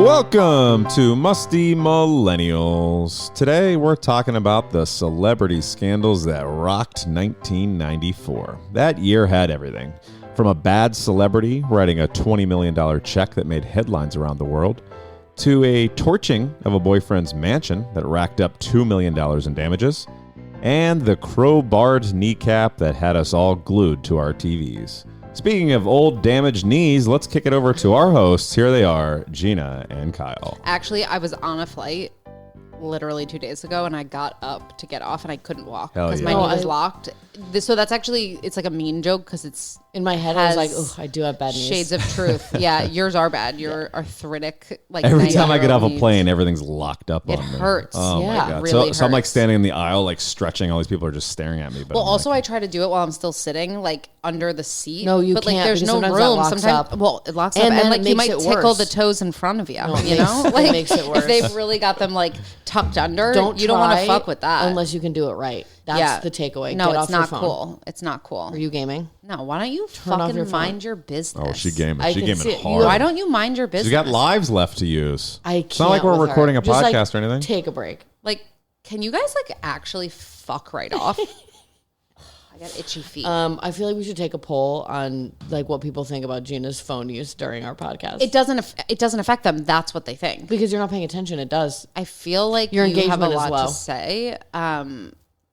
Welcome to Musty Millennials. Today we're talking about the celebrity scandals that rocked 1994. That year had everything. From a bad celebrity writing a $20 million check that made headlines around the world, to a torching of a boyfriend's mansion that racked up $2 million in damages, and the crowbarred kneecap that had us all glued to our TVs. Speaking of old damaged knees, let's kick it over to our hosts. Here they are, Gina and Kyle. Actually, I was on a flight literally 2 days ago, and I got up to get off, and I couldn't walk because my knee was locked. So that's actually, it's like a mean joke because it's... In my head, I was like, oh, I do have bad knees. Shades of truth. Yeah, yours are bad. You're arthritic. Like every time I get off a plane, everything's locked up on me. It hurts. Oh yeah, my God. really hurts. So I'm like standing in the aisle, like stretching. All these people are just staring at me. But well, also I try to do it while I'm still sitting, like under the seat. No, you but, can't. Like, there's no room. Sometimes, well, it locks up, and like you might tickle the toes in front of you. You know, like it makes it worse. If they've really got them like tucked under, you don't want to fuck with that unless you can do it right. That's the takeaway. No, Get it's not cool. It's not cool. Are you gaming? No, why don't you fucking mind your business? Oh, she gaming. She gaming hard. Why don't you mind your business? She's got lives left to use. It's not like we're recording a podcast or anything. Take a break. Like, can you guys like actually fuck right off? I got itchy feet. I feel like we should take a poll on like what people think about Gina's phone use during our podcast. It doesn't affect them. That's what they think. Because you're not paying attention. It does. I feel like your engagement engagement have a lot is low. to say.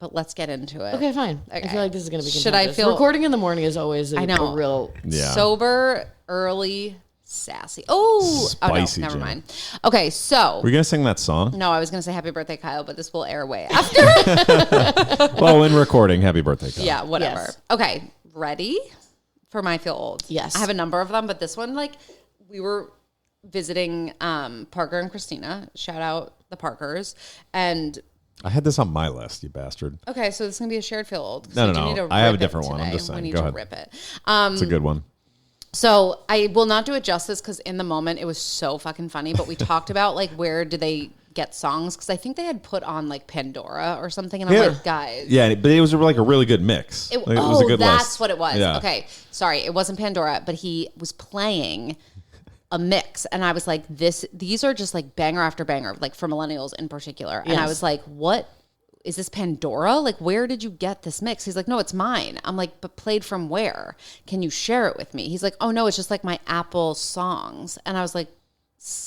But let's get into it. Okay, fine. Okay. I feel like this is going to be contentious. Should I feel recording in the morning is always a real sober, early, sassy. Spicy, never mind. Okay, so we're gonna sing that song. No, I was gonna say Happy Birthday, Kyle, but this will air way after. Well, in recording, Happy Birthday, Kyle. Yeah, whatever. Yes. Okay, ready for my feel old? Yes, I have a number of them, but this one, like, we were visiting Parker and Christina. Shout out the Parkers and. I had this on my list, you bastard. Okay, so this is going to be a shared field. No. I have a different one. I'm just saying. We need Go to ahead. rip it. It's a good one. So I will not do it justice because in the moment it was so fucking funny. But we talked about like where do they get songs? Because I think they had put on like Pandora or something. And I'm like, guys. Yeah, but it was like a really good mix. It was a good that's list. what it was. Yeah. Okay, sorry. It wasn't Pandora, but he was playing a mix. And I was like, these are just like banger after banger, like for millennials in particular. And I was like, what? Is this Pandora? Like, where did you get this mix? He's like, no, it's mine. I'm like, but played from where? Can you share it with me? He's like, oh, no, it's just like my Apple songs. And I was like,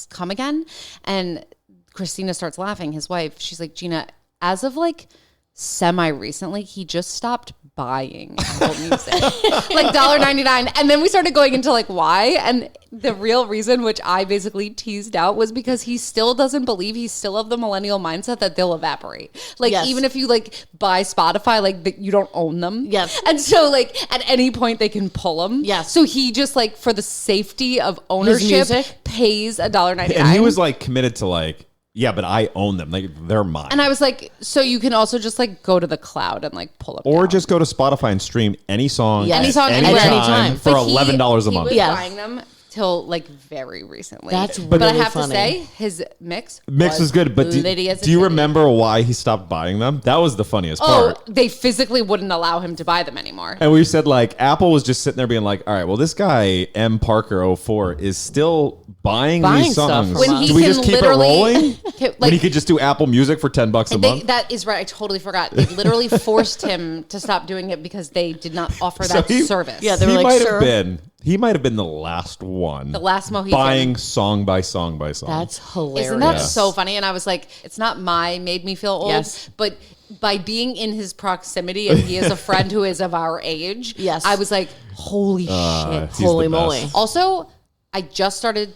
come again? And Christina starts laughing, his wife. She's like, Gina, as of like semi-recently, he just stopped buying Apple Music. Like $1.99. And then we started going into like why. And the real reason, which I basically teased out, was because he still doesn't believe, he's still of the millennial mindset that they'll evaporate. Like even if you like buy Spotify, like you don't own them. Yes. And so like at any point they can pull them. Yes. So he just like for the safety of ownership pays $1.99. And he was like committed to like, yeah, but I own them. Like they're mine. And I was like, so you can also just like go to the cloud and like pull them or down. just go to Spotify and stream any song, anytime for $11 a month. He was buying them till like very recently. That's but I really have funny. to say his mix was good. But do you remember why he stopped buying them? That was the funniest part. They physically wouldn't allow him to buy them anymore. And we said like Apple was just sitting there being like, all right, well this guy M Parker 04 is still buying these songs. When do we just keep it rolling? Like, when he could just do Apple Music for $10 a month? That is right. I totally forgot. They literally forced him to stop doing it because they did not offer that service. Yeah, they were like, sir. He might have been the last one. The last Mohican. Buying song by song by song. That's hilarious. Isn't that so funny? And I was like, it's not made me feel old, but by being in his proximity and he is a friend who is of our age, I was like, holy shit. Holy moly. Also, I just started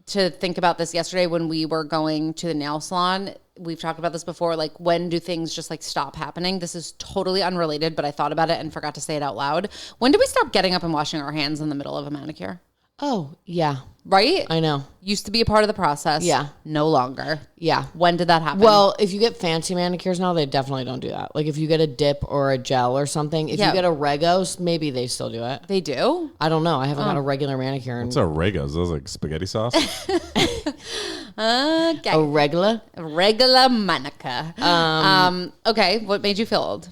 to think about this yesterday when we were going to the nail salon. We've talked about this before, like when do things just like stop happening? This is totally unrelated, but I thought about it and forgot to say it out loud. When do we stop getting up and washing our hands in the middle of a manicure? Oh, yeah. Right? I know. Used to be a part of the process. Yeah. No longer. Yeah. When did that happen? Well, if you get fancy manicures now, they definitely don't do that. Like if you get a dip or a gel or something, if you get a Regos, maybe they still do it. They do? I don't know. I haven't got a regular manicure. What's a Regos? Those like spaghetti sauce? Okay. A regular manica. Okay. What made you feel old?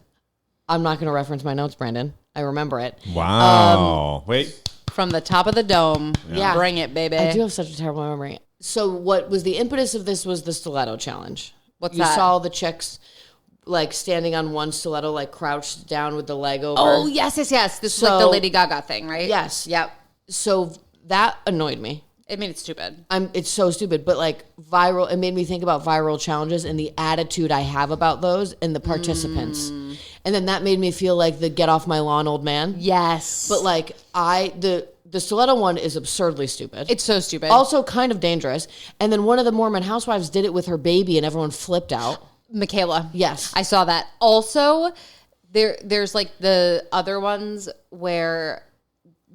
I'm not going to reference my notes, Brandon. I remember it. Wow. Wait. From the top of the dome. Yeah. Bring it, baby. I do have such a terrible memory. So what was the impetus of this was the stiletto challenge. What's you that? saw the chicks like standing on one stiletto, like crouched down with the leg over. Oh, yes. This is like the Lady Gaga thing, right? Yes. Yep. So that annoyed me. I mean, it's stupid. It's so stupid, but like viral, it made me think about viral challenges and the attitude I have about those and the participants. And then that made me feel like the get off my lawn old man. Yes. But like the stiletto one is absurdly stupid. It's so stupid. Also kind of dangerous. And then one of the Mormon housewives did it with her baby and everyone flipped out. Michaela. Yes. I saw that. Also, there's like the other ones where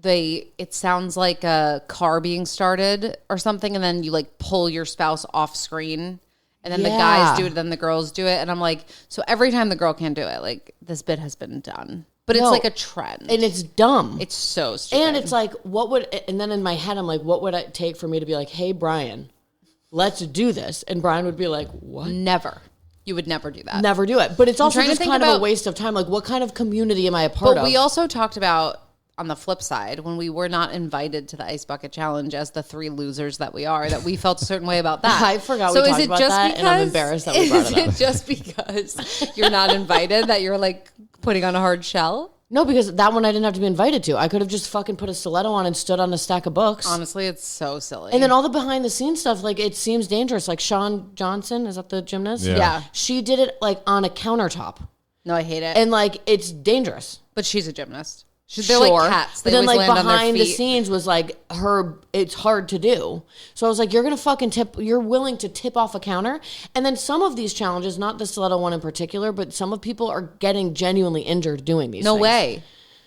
it sounds like a car being started or something, and then you like pull your spouse off screen, and then the guys do it, then the girls do it, and I'm like, so every time the girl can't do it, like this bit has been done. But it's like a trend. And it's dumb. It's so stupid. And it's like, and then in my head, I'm like, what would it take for me to be like, hey, Brian, let's do this? And Brian would be like, what? Never. You would never do that. Never do it. But it's also just kind of a waste of time. Like, what kind of community am I a part of? But we also talked about, on the flip side, when we were not invited to the Ice Bucket Challenge as the 3 losers that we are, that we felt a certain way about that. I forgot we talked about that, and I'm embarrassed that we brought it up. Is it just because you're not invited that you're like putting on a hard shell? No, because that one I didn't have to be invited to. I could have just fucking put a stiletto on and stood on a stack of books. Honestly, it's so silly. And then all the behind the scenes stuff, like it seems dangerous. Like Shawn Johnson, is that the gymnast? Yeah. She did it like on a countertop. No, I hate it. And like it's dangerous. But she's a gymnast. They're like cats. They but then like land on their behind the feet. scenes was like it's hard to do. So I was like, you're going to fucking you're willing to tip off a counter. And then some of these challenges, not the stiletto one in particular, but some of people are getting genuinely injured doing these things. No way.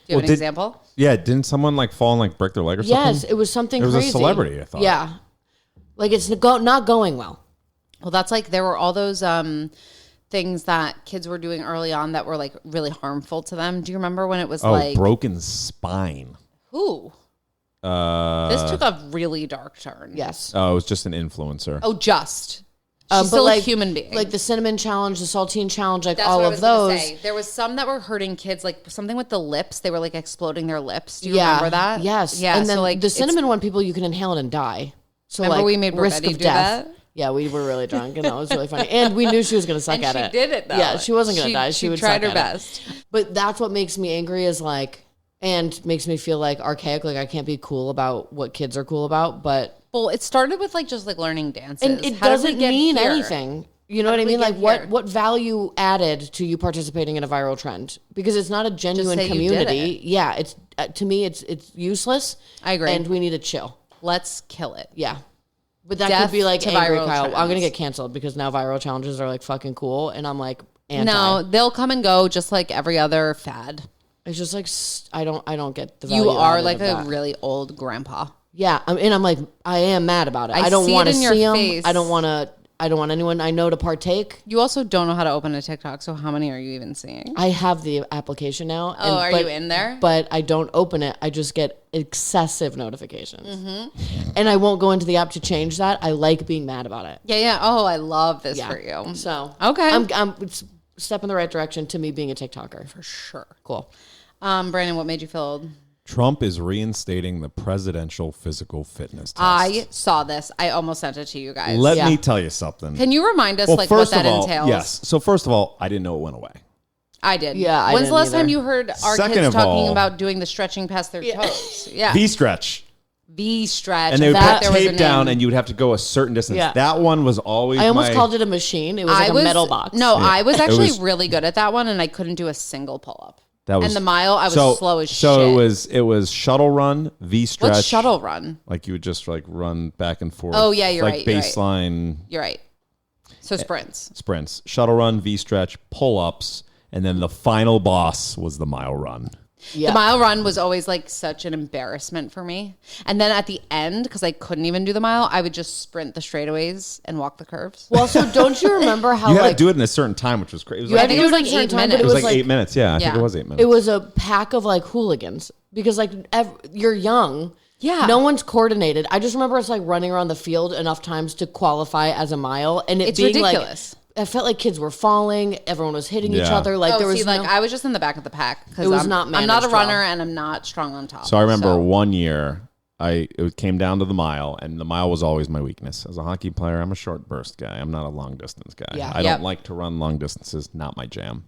Do you have an example? Yeah, didn't someone like fall and like break their leg or something? Yes, it was something crazy. It was a celebrity, I thought. Yeah. Like it's not going well. Well, that's like, there were all those things that kids were doing early on that were like really harmful to them. Do you remember when it was like broken spine? Who? This took a really dark turn. Yes. Oh, it was just an influencer. Oh, just. She's still like, a human being. Like the cinnamon challenge, the saltine challenge, like That's all what of I was gonna those. say. There was some that were hurting kids, like something with the lips. They were like exploding their lips. Do you remember that? Yes. Yeah. And then so like the cinnamon one, people you can inhale it and die. So remember like we made risk Rosetti of do death. that? Yeah, we were really drunk, and that was really funny. And we knew she was going to suck And at she it. did it, though. Yeah, she wasn't going to die. She would tried suck her at best. It. But that's what makes me angry is like, and makes me feel like archaic. Like I can't be cool about what kids are cool about. But well, it started with like just like learning dances. and it How did we doesn't get mean here? anything. You know How what I did we mean? get Like here? what value added to you participating in a viral trend? Because it's not a genuine say you did community. it. Yeah, it's to me it's useless. I agree. And we need to chill. Let's kill it. Yeah. But that Death could be like to angry viral Kyle. I'm trends. gonna get canceled because now viral challenges are like fucking cool, and I'm like anti. No, they'll come and go just like every other fad. It's just like I don't get the value. You are added like of a that. really old grandpa. Yeah, I'm like I am mad about it. I I don't see it want to in your see them. face. I don't want anyone I know to partake. You also don't know how to open a TikTok, so how many are you even seeing? I have the application now. Oh, are you in there? But I don't open it. I just get excessive notifications. And I won't go into the app to change that. I like being mad about it. Yeah. Oh, I love this for you. So okay, it's a step in the right direction to me being a TikToker. for sure. Cool. Brandon, what made you feel old? Trump is reinstating the presidential physical fitness test. I saw this. I almost sent it to you guys. Let Yeah. me tell you something. Can you remind us like first what that of all, entails? yes. So first of all, I didn't know it went away. I did. Yeah, I When's didn't the last either. time you heard our Second kids of talking all- about doing the stretching past their toes? Yeah. V-stretch. V-stretch. And they would That put there was a tape down name. and you would have to go a certain distance. Yeah. That one was always I almost my- called it a machine. It was like a metal box. No, I was It actually was- really good at that one, and I couldn't do a single pull-up. That was, and the mile, I was slow as shit. So it was shuttle run, V-stretch. What's shuttle run? Like you would just like run back and forth. Oh, yeah, you're like right, you're right. baseline You're right. So sprints. sprints. Shuttle run, V-stretch, pull-ups, and then the final boss was the mile run. Yeah. The mile run was always like such an embarrassment for me. And then at the end, because I couldn't even do the mile, I would just sprint the straightaways and walk the curves. Well, so don't you remember how You had like to do it in a certain time, which was crazy. It was you like, had to do it like in a certain 8 time, but minutes. it was like 8 minutes. Yeah, I think Yeah. it was 8 minutes. it was a pack of like hooligans because like you're young. Yeah. No one's coordinated. I just remember us like running around the field enough times to qualify as a mile, and it It's being ridiculous. like I felt like kids were falling. Everyone was hitting each Yeah. other. Like there was like no, I was just in the back of the pack because It was I'm not not a managed runner well. and I'm not strong on top. So I remember one year it came down to the mile, and the mile was always my weakness. As a hockey player, I'm a short burst guy. I'm not a long distance guy. Yeah. I don't like to run long distances. Not my jam.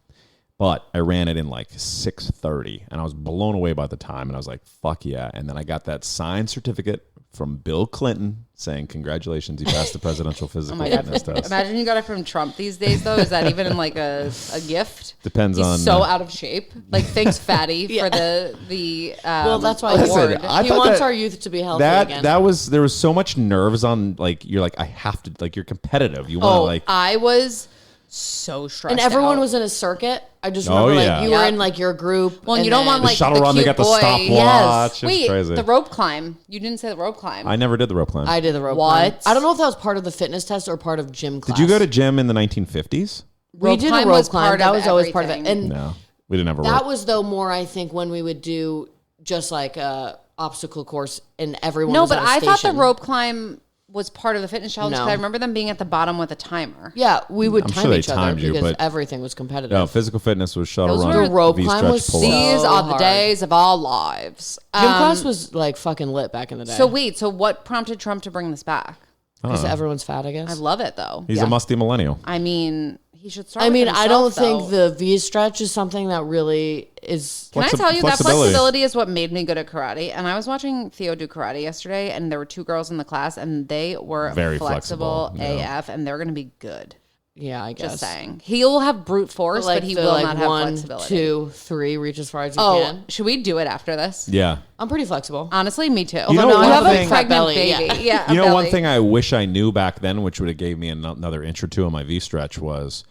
But I ran it in like 6:30, and I was blown away by the time, and I was like, fuck yeah. And then I got that signed certificate from Bill Clinton saying, congratulations, you passed the presidential physical fitness test. Imagine you got it from Trump these days, though. Is that even like a gift? Depends He's on... so out of shape. Like, thanks, Fatty, for the well, that's why award. he wants our youth to be healthy again. There was so much nerves on, like, you're like, I have to, like, you're competitive. You want to, like... I was so stressed and everyone out. was in a circuit. I just remember, like, you were in, like, your group. Well, you don't want, like, shuttle the run, they cute got the boy. stopwatch. Yes. Wait, crazy. the rope climb. You didn't say the rope climb. I never did the rope climb. I did the rope climb. I don't know if that was part of the fitness test or part of gym class. Did you go to gym in the 1950s? We did a rope climb. That was always part of it. And no, we didn't have a rope. That was, though, more, I think, when we would do just, like, a obstacle course and everyone was at a I thought the station. rope climb was part of the fitness challenge because No. I remember them being at the bottom with a timer. Yeah, we would I'm time sure they each other timed you, because but- everything was competitive. No, physical fitness was shuttle Those run. were- The rope V-stretch, climb was pull-up. These So are the hard. days of our lives. Gym class was, like, fucking lit back in the day. So wait, so what prompted Trump to bring this back? Because everyone's fat, I guess. I love it though. He's a musty millennial. I mean, he should start. I with mean, I himself, don't think though. the V stretch is something that really is. Can I tell you that flexibility. flexibility is what made me good at karate? And I was watching Theo do karate yesterday, and there were 2 girls in the class, and they were Very flexible flexible, yeah. AF, and they're going to be good. Yeah, I guess. Just saying, he'll have brute force, Like but he the, will like, not have 1, flexibility. 2, 3, reach as far as you Oh, can. should we do it after this? Yeah. I'm pretty flexible. Honestly, me too. You know Although one I have thing- a pregnant belly, baby. Yeah, You know, one belly. thing I wish I knew back then, which would have gave me another inch or two on my V stretch, was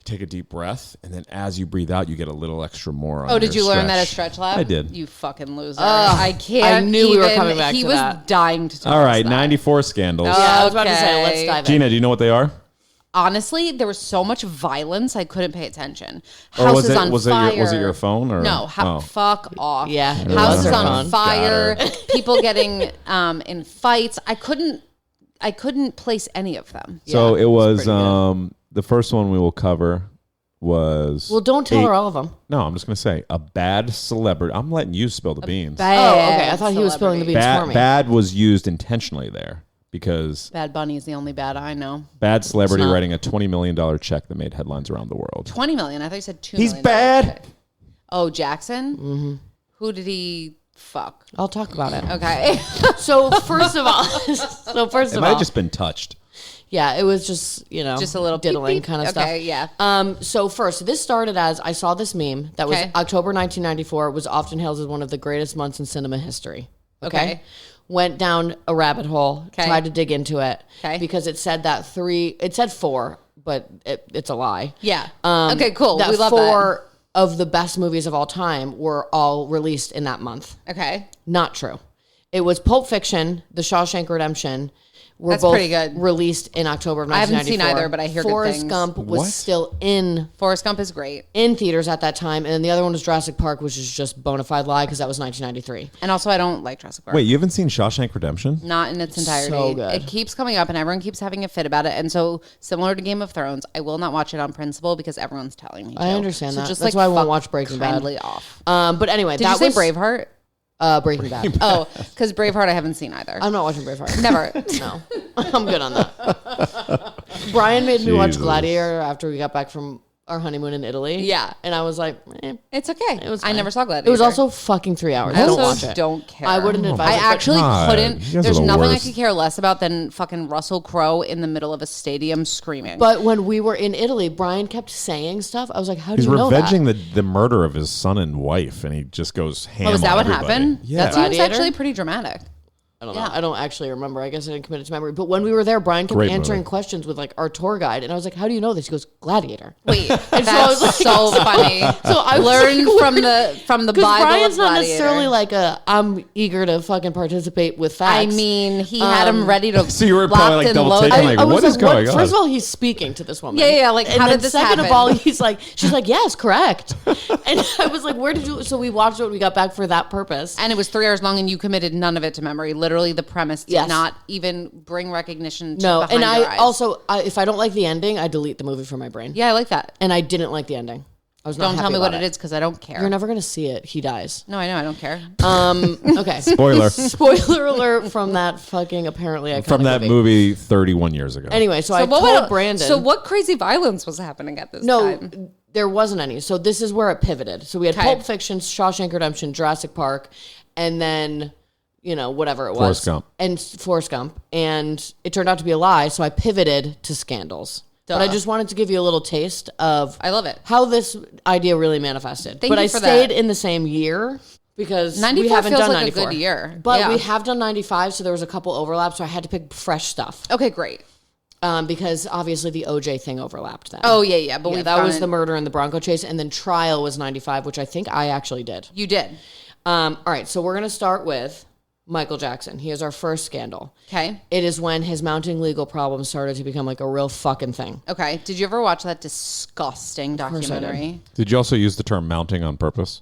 take a deep breath, and then as you breathe out, you get a little extra more. On Oh, did your you learn that at stretch. Stretch Lab? I did. You fucking loser. I can't. I knew we were even- coming back He to was that. dying to tell All us right, that. 94 scandals. Yeah, I was about to say, let's Okay. dive in. Gina, do you know what they are? Honestly, there was so much violence I couldn't pay attention. Or Houses was it on was fire. it was it your phone or No, Oh. fuck off. Yeah, it houses was her on phone. fire. Got People getting in fights. I couldn't place any of them. So Yeah, it was pretty good. the first one we will cover was Well, don't tell her all of them. No, I'm just gonna say a bad celebrity. I'm letting you spill the beans. Oh, okay. I thought he was spilling the beans for me. Bad was used intentionally there because Bad Bunny is the only bad I know. bad celebrity It's not. writing a $20 million check that made headlines around the world. 20 million. I thought you said 2 He's million. bad. Oh, Jackson? Mm-hmm. Who did he fuck? I'll talk about it. Okay. So first of all, It might have just been touched. yeah, it was just, Just a little beep, diddling beep. kind of Okay, stuff. yeah. So first, this started as I saw this meme that was Okay. October 1994 was often hailed as one of the greatest months in cinema history. Okay. Went down a rabbit hole, Okay. tried to dig into it Okay. because it said that it said 4, but it's a lie. Yeah. Okay, cool. That We love 4 of the best movies of all time were all released in that month. that. Okay. Not true. It was Pulp Fiction, The Shawshank Redemption. Were That's both pretty good. released in October of I haven't seen 1994. either, but I hear good Forrest things. Gump was What? still in Forrest Gump is great. theaters at that time, and then the other one was Jurassic Park, which is just bona fide lie because that was 1993. And also, I don't like Jurassic Park. Wait, you haven't seen Shawshank Redemption? Not in its entirety. So good. It keeps coming up and everyone keeps having a fit about it. And so, similar to Game of Thrones, I will not watch it on principle because everyone's telling me to. I understand that. Just That's why I won't fuck watch Breaking Bad. kindly off. But anyway, Did that you was say Braveheart? Breaking Bad. Oh, because Braveheart I haven't seen either. I'm not watching Braveheart. Never. No, I'm good on that. Brian made me watch Jesus. Gladiator after we got back from our honeymoon in Italy. Yeah. and I was like, It's okay. it was. I fine. never saw Gladiator. It was also fucking 3 hours. I Don't also watch it. don't care. I wouldn't advise I it. but- actually God, couldn't. you guys are There's the nothing worst. I could care less about than fucking Russell Crowe in the middle of a stadium screaming. But when we were in Italy, Brian kept saying stuff. I was like, how do He's you know revenging that? the murder of his son and wife, and he just goes ham oh, is that on what everybody. happened? Yeah. That seems Gladiator? actually pretty dramatic. I don't know. Yeah. I don't actually remember. I guess I didn't commit it to memory. But when we were there, Brian kept Great answering movie. questions with like our tour guide. And I was like, how do you know this? He goes, Gladiator. Wait, so I that's was like- so funny. So I was learned like, from the Because Bible. Brian's of not Gladiator. necessarily like I'm eager to fucking participate with I facts. mean, he had him ready to. So you were probably, locked like, and double loaded. taking, like, I was what is going on? First of all, he's speaking to this woman. Yeah, like, and how then did this second of happen? all, she's like, yes, correct. And I was like, where did you? So we watched it when we got back for that purpose. And it was 3 hours long, and you committed none of it to memory. Literally, the premise did Yes. not even bring recognition to No, behind and your I eyes. also, if I don't like the ending, I delete the movie from my brain. Yeah, I like that. And I didn't like the ending. I was not Don't happy tell me what about it is because I don't care. You're never going to see it. He dies. No, I know. I don't care. Okay. Spoiler. Spoiler alert from that fucking apparently iconic From that movie 31 years ago. Anyway, so I told Brandon. So what crazy violence was happening at this time? No, there wasn't any. So this is where it pivoted. So we had Pulp Fiction, Shawshank Redemption, Jurassic Park, and then, whatever it was. Forrest Gump. And Forrest Gump. And it turned out to be a lie, so I pivoted to Scandals. But I just wanted to give you a little taste of I love it. How this idea really manifested. Thank you I for stayed that. in the same year because 94 we haven't feels done like 94. a good year. But we have done 95, so there was a couple overlaps, so I had to pick fresh stuff. Okay, great. Because obviously the OJ thing overlapped then. Oh, yeah. But that was the murder and the Bronco chase, and then Trial was 95, which I think I actually did. You did. All right, so we're going to start with Michael Jackson. He is our first scandal. Okay. It is when his mounting legal problems started to become like a real fucking thing. Okay. Did you ever watch that disgusting documentary? Did you also use the term mounting on purpose?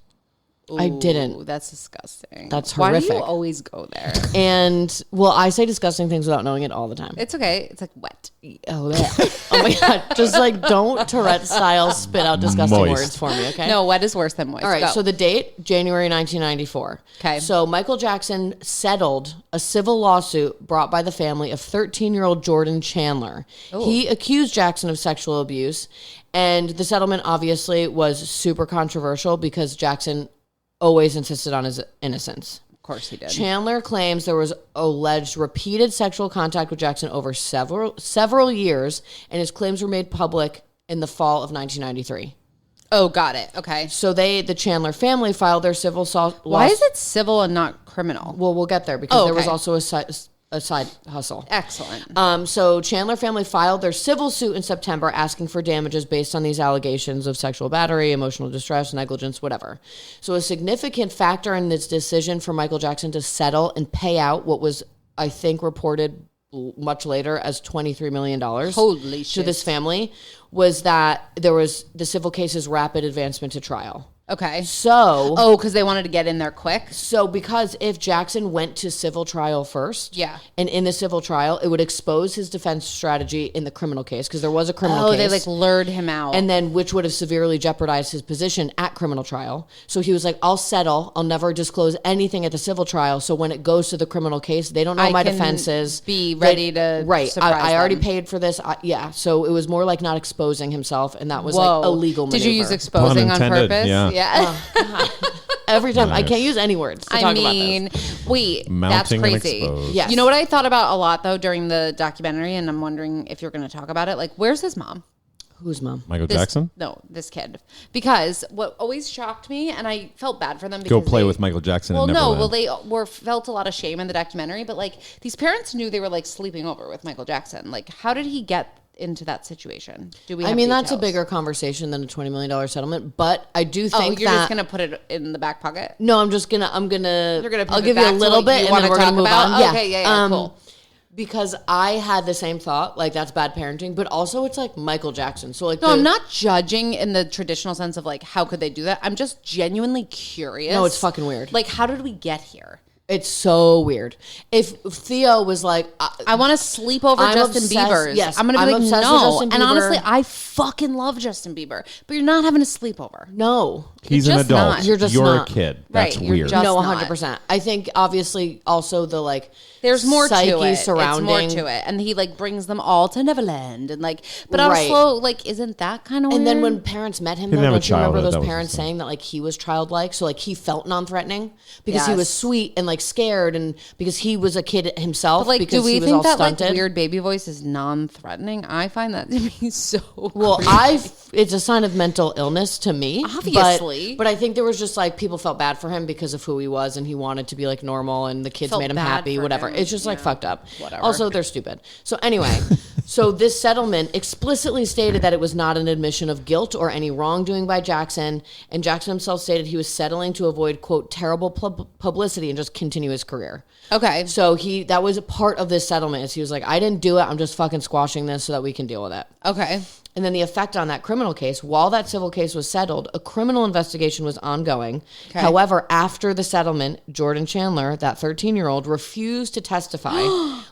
I didn't. That's disgusting. That's Why horrific. do you always go there? And, well, I say disgusting things without knowing it all the time. It's okay. It's like wet. Oh, yeah. Oh my God. Just like don't Tourette style spit out disgusting Moist. words for me, okay? No, wet is worse than moist. All right, Go. so the date, January 1994. Okay. So Michael Jackson settled a civil lawsuit brought by the family of 13-year-old Jordan Chandler. Ooh. He accused Jackson of sexual abuse, and the settlement obviously was super controversial because Jackson always insisted on his innocence. Of course he did. Chandler claims there was alleged repeated sexual contact with Jackson over several years, and his claims were made public in the fall of 1993. Oh, got it. Okay. So the Chandler family filed their civil lawsuit. Why is it civil and not criminal? Well, we'll get there because there was okay. also a side hustle. Excellent. So Chandler family filed their civil suit in September asking for damages based on these allegations of sexual battery, emotional distress, negligence, whatever. So a significant factor in this decision for Michael Jackson to settle and pay out what was, I think, reported much later as $23 million Holy shit. to this family was that there was the civil case's rapid advancement to trial. Okay. So... Oh, because they wanted to get in there quick? So because if Jackson went to civil trial first, Yeah. and in the civil trial, it would expose his defense strategy in the criminal case because there was a criminal case. Oh, they like lured him out. And then which would have severely jeopardized his position at criminal trial. So he was like, I'll settle. I'll never disclose anything at the civil trial. So when it goes to the criminal case, they don't know I my can defenses. be ready to Right. surprise I already them. paid for this. Yeah. So it was more like not exposing himself. And that was Whoa. like a legal maneuver. Did you use exposing Pun on intended, purpose? yeah. Every time. I Nice. can't use any words to I talk mean, about this. wait, Mounting and that's crazy. exposed. Yes. You know what I thought about a lot though during the documentary, and I'm wondering if you're going to talk about it. Like, where's his mom? Who's mom? Michael This- Jackson? No, this kid. Because what always shocked me, and I felt bad for them. Go Because play they- with Michael Jackson Well, in no, Neverland. they felt a lot of shame in the documentary, but like these parents knew they were like sleeping over with Michael Jackson. Like, how did he get into that situation? Do we? I have mean, that's a details? bigger conversation than a $20 million settlement, but I do Oh, think you're that... just gonna put it in the back pocket. No, You're gonna You're gonna. I'll pivot give you a back to little what bit you and wanna then we're gonna talk move about? on. Okay, yeah, cool. Because I had the same thought, like that's bad parenting, but also it's like Michael Jackson. So like, No, I'm not judging in the traditional sense of like how could they do that. I'm just genuinely curious. No, it's fucking weird. Like, how did we get here? It's so weird. If Theo was like, I want to sleep over I'm Justin obsessed- Bieber's. yes, I'm gonna I'm be like, obsessed with no. Justin And Bieber. honestly, I fucking love Justin Bieber, but you're not having a sleepover. no, He's You're an just adult. not. You're just You're not. a kid. That's Right, you're weird. just- no, not. 100%. I think obviously also the like, There's more psyche to it. surrounding. It's more to it, and he like brings them all to Neverland, and like, but Right. also like, isn't that kind of weird? and then when parents met him, He though, didn't have a don't you remember childhood, those that was parents his thing. saying that like he was childlike, so like he felt non-threatening because he was Yes. sweet and like scared, and because he was a kid himself. But like, because do we he was think all that stunted. like weird baby voice is non-threatening? I find that to be so. Well, creepy. it's a sign of mental illness to me. Obviously. But I think there was just like people felt bad for him because of who he was and he wanted to be like normal and the kids Felt made him bad happy, for whatever. him. It's just like Yeah. fucked up. Whatever. Also, they're stupid. So anyway, so this settlement explicitly stated that it was not an admission of guilt or any wrongdoing by Jackson. And Jackson himself stated he was settling to avoid, quote, terrible publicity and just continue his career. Okay. So that was a part of this settlement is he was like, I didn't do it. I'm just fucking squashing this so that we can deal with it. Okay. And then the effect on that criminal case, while that civil case was settled, a criminal investigation was ongoing. Okay. However, after the settlement, Jordan Chandler, that 13-year-old, refused to testify,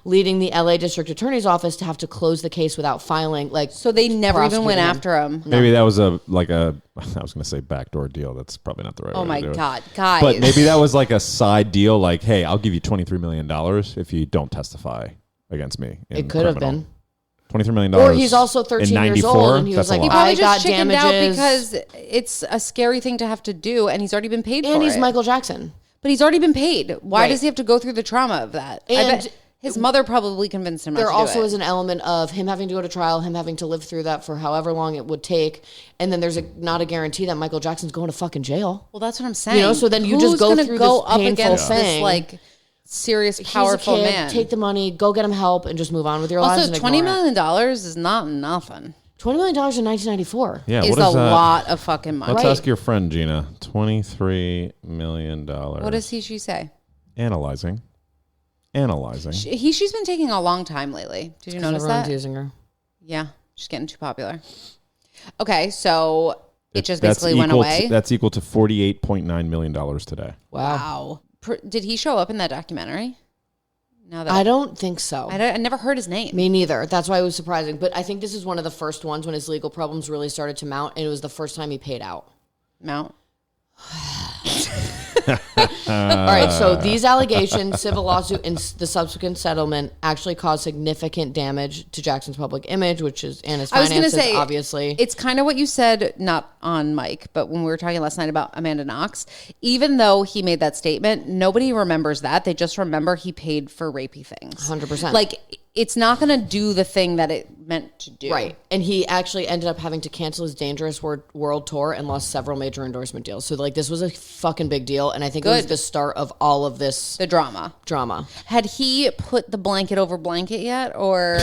leading the LA District Attorney's Office to have to close the case without filing. So they never even went after him. Maybe that was I was going to say backdoor deal. That's probably not the right way to do it. Oh my God, guys. But maybe that was like a side deal, like, hey, I'll give you $23 million if you don't testify against me. It could have been. $23 million. Or he's also 13 years old and he was like, I got damages. Out because it's a scary thing to have to do and he's already been paid for it. And he's Michael Jackson. But he's already been paid. Why does he have to go through the trauma of that? And I bet his mother probably convinced him not to do it. There also is an element of him having to go to trial, him having to live through that for however long it would take. And then there's not a guarantee that Michael Jackson's going to fucking jail. Well, that's what I'm saying. So then you just go through this painful thing. This, serious, powerful He's a kid, man. Take the money, go get him help, and just move on with your lives. Also, $20 million is not nothing. $20 million in 1994 is a lot of fucking money. Let's ask your friend, Gina. $23 million. What does she say? Analyzing. She's been taking a long time lately. Did you notice that? Everyone's using her. Yeah, she's getting too popular. Okay, so it just basically went away. That's equal to $48.9 million today. Wow. Did he show up in that documentary? I don't think so. I never heard his name. Me neither. That's why it was surprising. But I think this is one of the first ones when his legal problems really started to mount, and it was the first time he paid out. Mount? All right, so these allegations, civil lawsuit, and the subsequent settlement actually caused significant damage to Jackson's public image, which is and his finances, I was going to say, obviously. It's kind of what you said, not on mic, but when we were talking last night about Amanda Knox, even though he made that statement, nobody remembers that. They just remember he paid for rapey things. 100%. Like, it's not going to do the thing that it meant to do. Right. And he actually ended up having to cancel his Dangerous World Tour and lost several major endorsement deals. So, this was a fucking big deal. And I think it was the start of all of this. The drama. Had he put the blanket over blanket yet? Or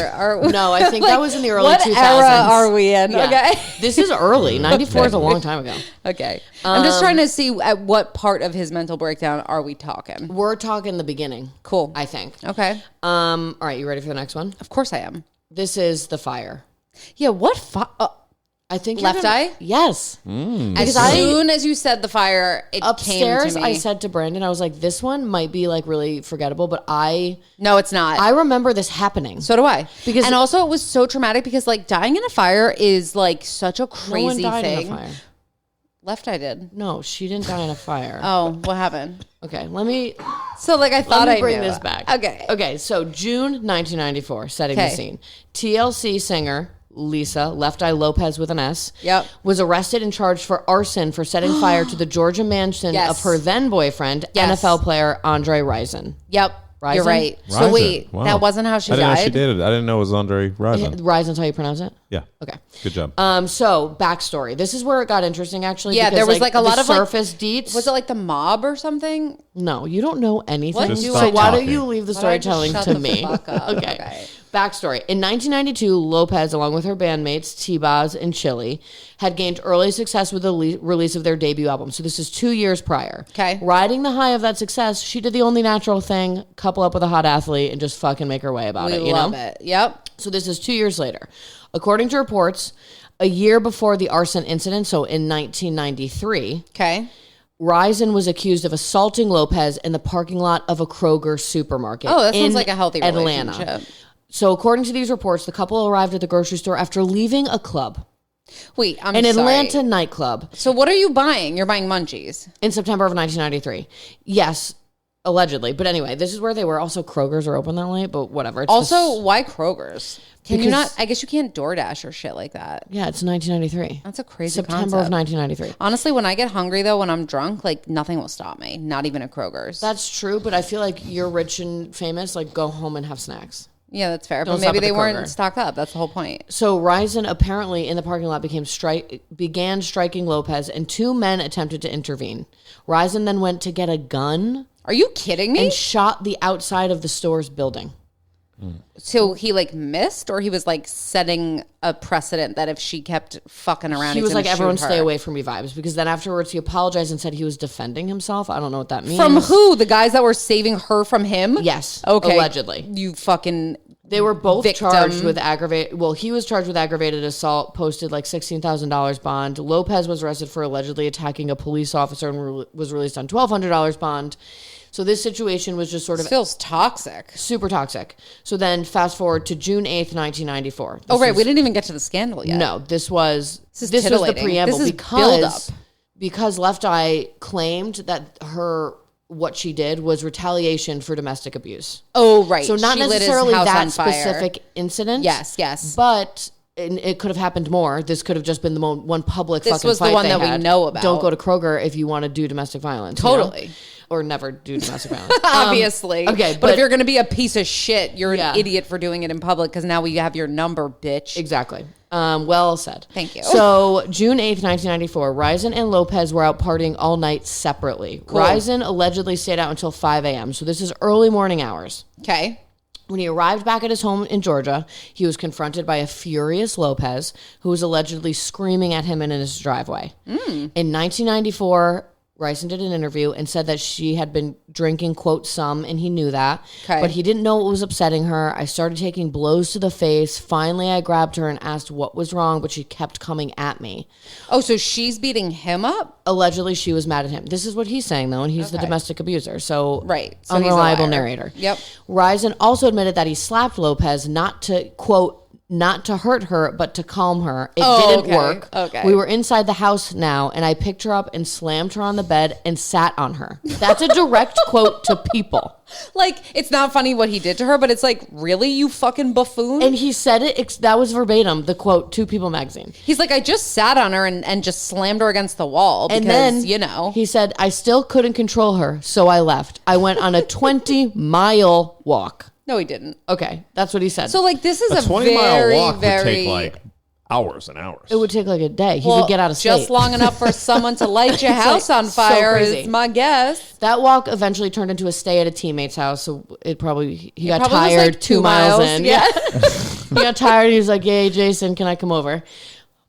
no, I think that was in the early 2000s. What era are we in? Yeah. Okay. This is early. 94 is a long time ago. Okay. I'm just trying to see at what part of his mental breakdown are we talking? We're talking the beginning. Cool. I think. Okay. All right, you ready for the next one? Of course I am. This is the fire. Yeah, what I think left eye? Yes. As soon as you said the fire, it upstairs, came to me. I said to Brandon, I was like, this one might be really forgettable, but No, it's not. I remember this happening. So do I. And also it was so traumatic because dying in a fire is such a crazy no one died thing. In a fire. Left eye did. No, she didn't die in a fire. Oh, what happened? Okay, let me. So I thought I bring knew. this back. Okay. So June 1994, setting the scene. TLC singer Lisa, Left Eye Lopes with an S, was arrested and charged for arson for setting fire to the Georgia mansion of her then boyfriend, NFL player Andre Rison. Yep. Rison? You're right. Rison. So wait, Wow. that wasn't how she died? I didn't know she dated. I didn't know it was Andre Rison. Rison's how you pronounce it? Yeah. Okay. Good job. So backstory. This is where it got interesting, actually. Yeah, there was a lot of surface deets. Was it the mob or something? No, you don't know anything. Just So why don't you leave the storytelling to me? Okay. Backstory. In 1992, Lopes, along with her bandmates, T-Boz and Chili, had gained early success with the release of their debut album. So this is 2 years prior. Okay. Riding the high of that success, she did the only natural thing, couple up with a hot athlete and just fucking make her way about it. We love it. Yep. So this is 2 years later. According to reports, a year before the arson incident, so in 1993... Okay. Rison was accused of assaulting Lopes in the parking lot of a Kroger supermarket. Oh, that sounds like a healthy Atlanta. relationship. So according to these reports, the couple arrived at the grocery store after leaving a club. Wait, I'm An sorry. Atlanta nightclub. So what are you buying? You're buying munchies. In September of 1993. Yes, allegedly. But anyway, this is where they were. Also, Kroger's are open that late, but whatever. It's also, why Kroger's? Can you Because- not? I guess you can't DoorDash or shit like that. Yeah, it's 1993. That's a crazy September of 1993. Honestly, when I get hungry, though, when I'm drunk, nothing will stop me. Not even a Kroger's. That's true, but I feel like you're rich and famous. Go home and have snacks. Yeah, that's fair. Don't But stop maybe at the they weren't Kroger. stocked up. That's the whole point. So Rison apparently in the parking lot began striking Lopes, and two men attempted to intervene. Rison then went to get a gun Are you kidding me? and shot the outside of the store's building. So he missed, or he was setting a precedent that if she kept fucking around, He was like, everyone shoot stay her. away from me vibes, because then afterwards he apologized and said he was defending himself. I don't know what that means. From who? The guys that were saving her from him? Yes. Okay. Allegedly. You fucking They were both victim. charged with aggravated. Well, he was charged with aggravated assault, posted like $16,000 bond. Lopes was arrested for allegedly attacking a police officer and was released on $1,200 bond. So this situation was just sort of feels toxic, super toxic. So then fast forward to June 8th, 1994. We didn't even get to the scandal yet. No, this was the preamble. This is build up. Because Left Eye claimed that what she did was retaliation for domestic abuse. Oh, right. So not necessarily that specific incident. Yes. But it could have happened more. This could have just been the one public fucking fight. This was the one that we know about. Don't go to Kroger if you want to do domestic violence. Totally. You know? Or never do domestic violence. Obviously. Okay. But if you're going to be a piece of shit, you're an idiot for doing it in public because now we have your number, bitch. Exactly. Well said. Thank you. So, June 8th, 1994, Rison and Lopes were out partying all night separately. Cool. Rison allegedly stayed out until 5 a.m., so this is early morning hours. Okay. When he arrived back at his home in Georgia, he was confronted by a furious Lopes who was allegedly screaming at him in his driveway. In 1994... Rison did an interview and said that she had been drinking, quote, some, and he knew that. Okay. But he didn't know what was upsetting her. I started taking blows to the face. Finally, I grabbed her and asked what was wrong, but she kept coming at me. Oh, so she's beating him up? Allegedly, she was mad at him. This is what he's saying, though, and he's the domestic abuser. So, So unreliable narrator. Yep. Rison also admitted that he slapped Lopes not to, quote, not to hurt her, but to calm her. It didn't work. Okay. We were inside the house now, and I picked her up and slammed her on the bed and sat on her. That's a direct quote to People. Like, it's not funny what he did to her, but it's like, really, you fucking buffoon? And he said it, that was verbatim, the quote to People magazine. He's like, I just sat on her and just slammed her against the wall because, and then, he said, I still couldn't control her, so I left. I went on a 20-mile walk. No, he didn't. Okay, that's what he said. So, like, this is a 20-mile walk very... would take, like, hours and hours. It would take, like, a day. He would get out of state. Just long enough for someone to light your house on fire is my guess. That walk eventually turned into a stay at a teammate's house, so he got probably tired was like 2 miles in. Yeah. He got tired and he was like, hey, Jason, can I come over?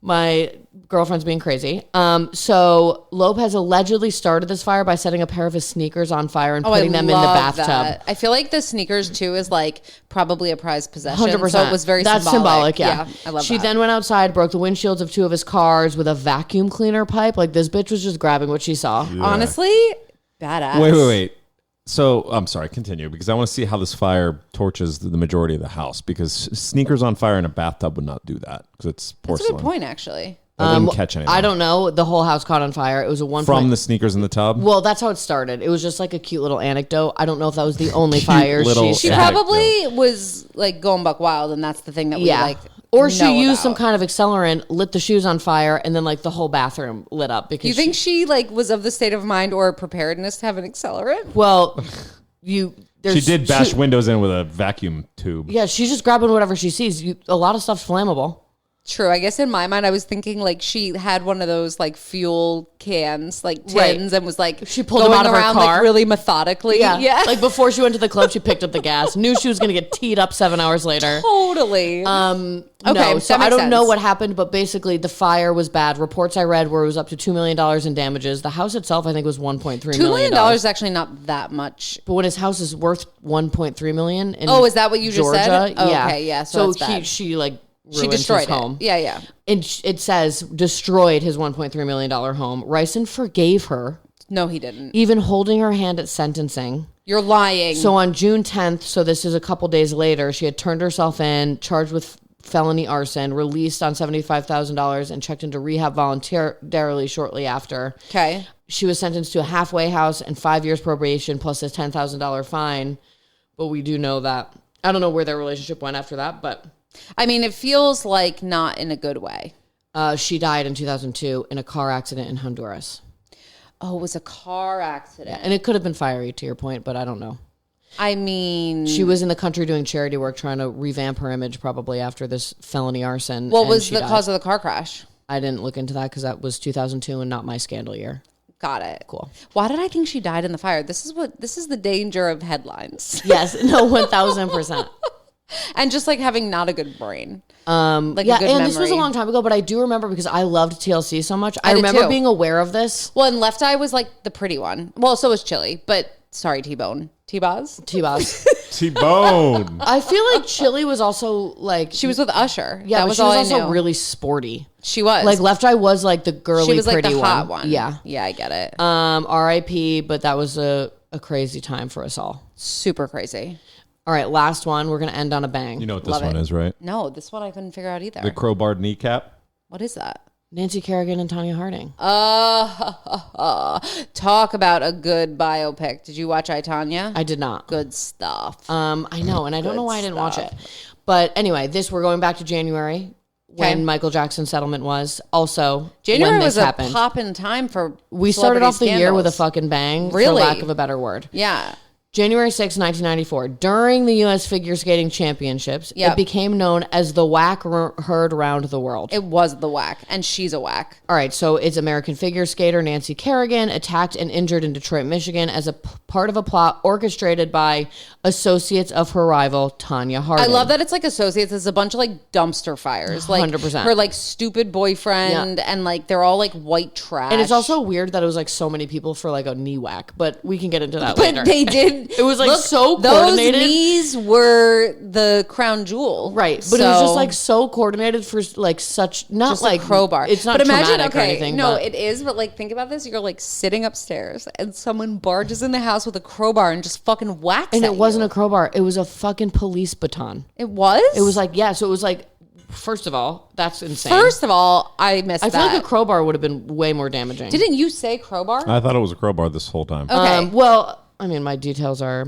My girlfriend's being crazy. So Lopes allegedly started this fire by setting a pair of his sneakers on fire and putting them in the bathtub. That. I feel like the sneakers too is like probably a prized possession. 100%. So it was very symbolic. Yeah. I love She that. then went outside, broke the windshields of 2 of his cars with a vacuum cleaner pipe. Like, this bitch was just grabbing what she saw. Yeah. Honestly, badass. Wait. So, I'm sorry, continue, because I want to see how this fire torches the majority of the house, because sneakers on fire in a bathtub would not do that, because it's porcelain. That's a good point, actually. I didn't catch anything. I don't know. The whole house caught on fire. It was a From the sneakers in the tub? Well, that's how it started. It was just like a cute little anecdote. I don't know if that was the only fire She probably was like going buck wild, and that's the thing that we like. Or she used some kind of accelerant, lit the shoes on fire, and then like the whole bathroom lit up. Because you think she like was of the state of mind or preparedness to have an accelerant? Well, she did bash windows in with a vacuum tube. Yeah, she's just grabbing whatever she sees. A lot of stuff's flammable. True. I guess in my mind, I was thinking like she had one of those like fuel cans, like tins, and was like she pulled them out of her car like, really methodically. Yeah. Like before she went to the club, she picked up the gas. Knew she was going to get teed up 7 hours later. Totally. Okay. No, so I don't know what happened, but basically the fire was bad. Reports I read were it was up to $2 million in damages. The house itself, I think, was $1.3 million. $2 million is actually not that much. But when his house is worth $1.3 million in is that what you Georgia, just said? Oh, yeah. okay, yeah. So she like. She destroyed his home. Yeah. And it says destroyed his $1.3 million home. Rison forgave her. No, he didn't. Even holding her hand at sentencing. You're lying. So on June 10th, so this is a couple days later, she had turned herself in, charged with felony arson, released on $75,000, and checked into rehab voluntarily shortly after. Okay. She was sentenced to a halfway house and 5 years probation plus a $10,000 fine. But we do know that. I don't know where their relationship went after that, but... I mean, it feels like not in a good way. She died in 2002 in a car accident in Honduras. Oh, it was a car accident. Yeah, and it could have been fiery, to your point, but I don't know. I mean... She was in the country doing charity work, trying to revamp her image probably after this felony arson. What was the cause of the car crash? I didn't look into that because that was 2002 and not my scandal year. Got it. Cool. Why did I think she died in the fire? This is the danger of headlines. Yes, no, 1,000%. And just like having not a good brain. Yeah, a good and memory. this was a long time ago, but I do remember because I loved TLC so much. I remember being aware of this. Well, and Left Eye was like the pretty one. Well, so was Chili, but sorry, T-Bone. T-Boz? T-Boz. T-Bone. I feel like Chili was also like She was with Usher. yeah, that but was she all was I also knew. really sporty. She was Like Left Eye was like the girly, she was like pretty the hot one. Yeah, yeah, I get it. R.I.P. But that was a crazy time for us all. Super crazy. All right, last one. We're gonna end on a bang. You know what this Love one it. is, right? No, this one I couldn't figure out either. The crowbarred kneecap. What is that? Nancy Kerrigan and Tonya Harding. Talk about a good biopic. Did you watch I, Tonya? I did not. Good stuff. I know, and I don't know why I didn't watch it. But anyway, we're going back to January when Michael Jackson's settlement was. Also, January when this was a happened. poppin' time for We started off the year with a scandals. fucking bang, Really? for lack of a better word. Yeah. January 6, 1994, during the U.S. Figure Skating Championships, Yep. it became known as the whack heard around the world. It was the whack, and she's a whack. All right, so it's American figure skater Nancy Kerrigan attacked and injured in Detroit, Michigan as a part of a plot orchestrated by associates of her rival, Tonya Harding. I love that it's like associates. It's a bunch of like dumpster fires. Like 100%. her like stupid boyfriend, and like they're all like white trash. And it's also weird that it was like so many people for like a knee whack, but we can get into that later. But they did. It was like so those coordinated. knees were the crown jewel, Right, but it was just like so coordinated for like such not just like a crowbar. It's not but imagine, traumatic or anything. No, but it is. But like, think about this: you're like sitting upstairs, and someone barges in the house with a crowbar and just fucking whacks. and at it wasn't you. a crowbar; it was a fucking police baton. It was. It was like so it was like. First of all, that's insane. First of all, I missed I that. feel like a crowbar would have been way more damaging. Didn't you say crowbar? I thought it was a crowbar this whole time. Okay. Well, I mean, my details are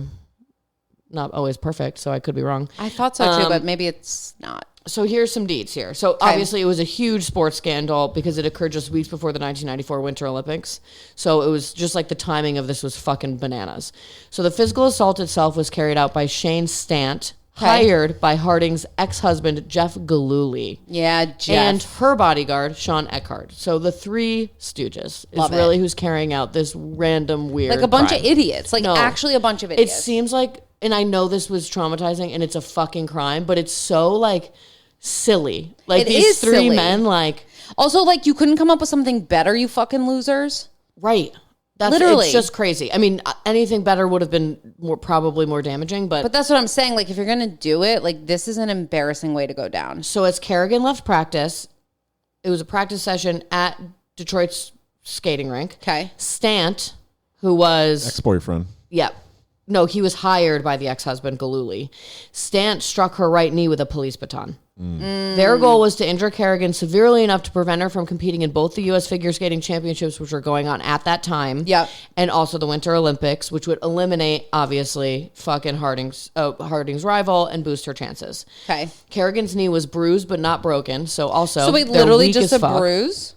not always perfect, so I could be wrong. I thought so too, but maybe it's not. So here's some deets here. So obviously it was a huge sports scandal because it occurred just weeks before the 1994 Winter Olympics. So it was just like the timing of this was fucking bananas. So the physical assault itself was carried out by Shane Stant, hired by Harding's ex-husband, Jeff Gillooly. Yeah, Jeff. And her bodyguard, Sean Eckhart. So the three Stooges Love is really it. who's carrying out this random weird like a bunch crime. of idiots. Like No. actually a bunch of It idiots. seems like, and I know this was traumatizing and it's a fucking crime, but it's so like silly. Like It these is three silly. men, like, Also, like you couldn't come up with something better, you fucking losers. right. That's Literally. It's just crazy. I mean, anything better would have been probably more damaging, But that's what I'm saying. Like if you're gonna do it, like this is an embarrassing way to go down. so as Kerrigan left practice, it was a practice session at Detroit's skating rink. Okay. Stant, who was Ex-boyfriend. No, he was hired by the ex-husband, Gillooly. Stant struck her right knee with a police baton. Their goal was to injure Kerrigan severely enough to prevent her from competing in both the U.S. Figure Skating Championships, which were going on at that time, Yep. and also the Winter Olympics, which would eliminate, obviously, fucking Harding's rival and boost her chances. Okay. Kerrigan's knee was bruised but not broken, so also So wait, they're literally weak just as a fuck. bruise?